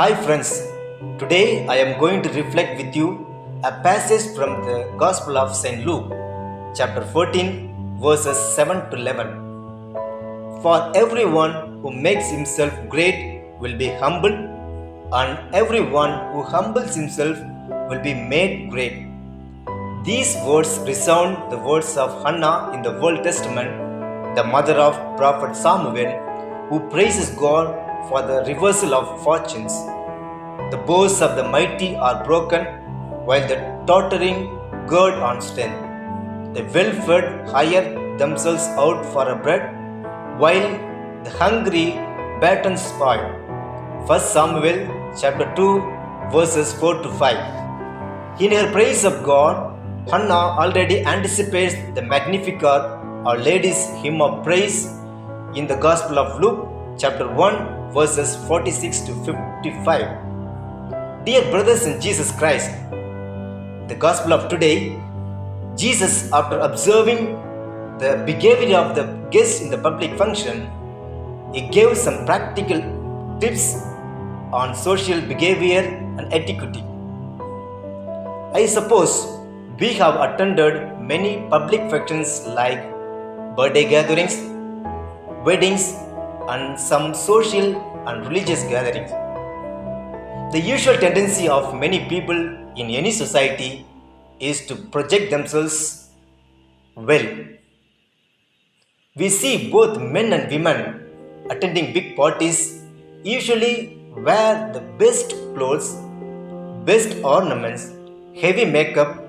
Hi friends, today I am going to reflect with you a passage from the Gospel of St. Luke, chapter 14, verses 7 to 11. For everyone who makes himself great will be humbled, and everyone who humbles himself will be made great. These words resound the words of Hannah in the Old Testament, the mother of Prophet Samuel, who praises God for the reversal of fortunes. The bows of the mighty are broken, while the tottering gird on strength. The well-fed hire themselves out for a bread, while the hungry batten spoil. 1 Samuel chapter 2 verses 4 to 5. In her praise of God, Hannah already anticipates the Magnificat, Our Lady's hymn of praise, in the Gospel of Luke chapter 1 verses 46 to 55. Dear brothers in Jesus Christ, the Gospel of today, Jesus, after observing the behavior of the guests in the public function, he gave some practical tips on social behavior and etiquette. I suppose we have attended many public functions like birthday gatherings, weddings, and some social and religious gatherings. The usual tendency of many people in any society is to project themselves well. We see both men and women attending big parties usually wear the best clothes, best ornaments, heavy makeup,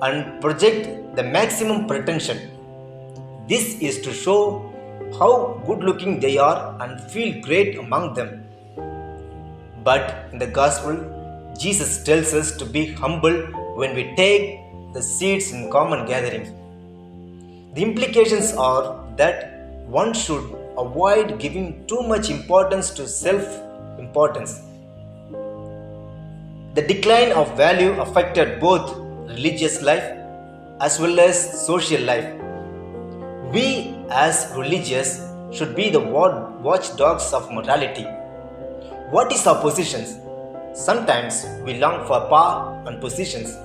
and project the maximum pretension. This is to show how good looking they are and feel great among them. But in the Gospel, Jesus tells us to be humble when we take the seats in common gatherings. The implications are that one should avoid giving too much importance to self-importance. The decline of value affected both religious life as well as social life. We as religious should be the watchdogs of morality. What is our positions? Sometimes we long for power and positions.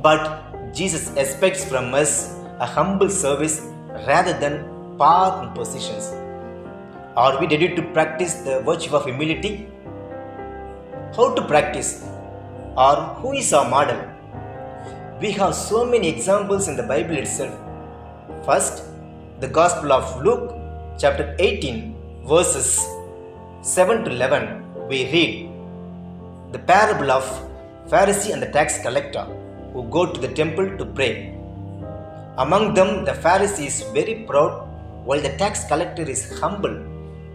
But Jesus expects from us a humble service rather than power and positions. Are we ready to practice the virtue of humility? How to practice? Or who is our model? We have so many examples in the Bible itself. First, the Gospel of Luke, chapter 18, verses 7 to 11, we read the parable of Pharisee and the tax collector who go to the temple to pray. Among them, the Pharisee is very proud, while the tax collector is humble,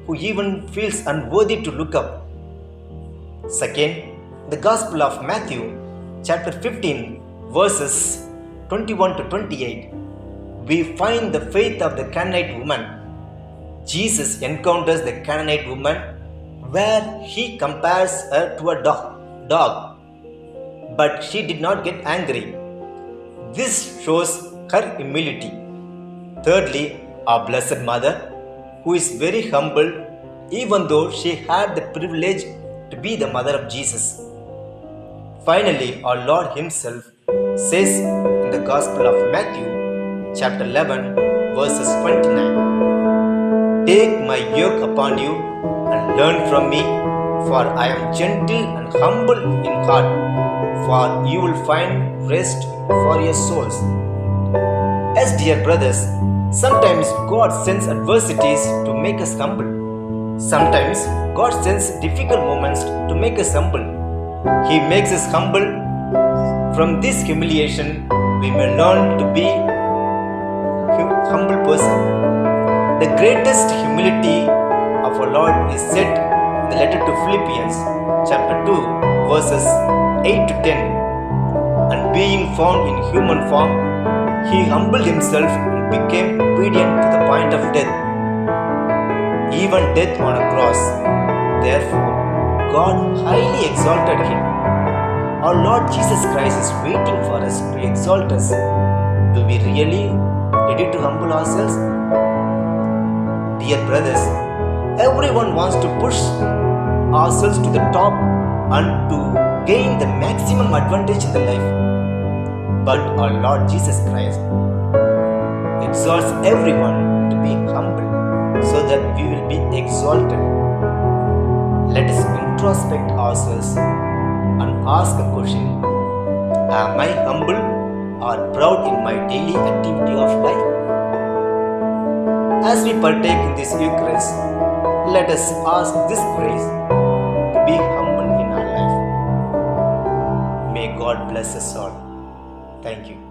who even feels unworthy to look up. Second, the Gospel of Matthew, chapter 15, verses 21 to 28, we find the faith of the Canaanite woman. Jesus encounters the Canaanite woman where he compares her to a dog, but she did not get angry. This shows her humility. Thirdly, our Blessed Mother, who is very humble even though she had the privilege to be the mother of Jesus. Finally, our Lord Himself says in the Gospel of Matthew, chapter 11, verses 29, "Take my yoke upon you and learn from me, for I am gentle and humble in heart, for you will find rest for your souls." As dear brothers, sometimes God sends adversities to make us humble. Sometimes God sends difficult moments to make us humble. He makes us humble. From this humiliation, we may learn to be a humble person. The greatest humility of our Lord is said in the letter to Philippians, chapter 2, verses 8 to 10. And being found in human form, He humbled Himself and became obedient to the point of death, even death on a cross. Therefore, God highly exalted Him. Our Lord Jesus Christ is waiting for us to exalt us. Do we really ready to humble ourselves? Dear brothers, everyone wants to push ourselves to the top and to gain the maximum advantage in the life. But our Lord Jesus Christ exhorts everyone to be humble so that we will be exalted. Let us introspect ourselves and ask a question: am I humble or proud in my daily activity of life? As we partake in this Eucharist, let us ask this grace to be humble in our life. May God bless us all. Thank you.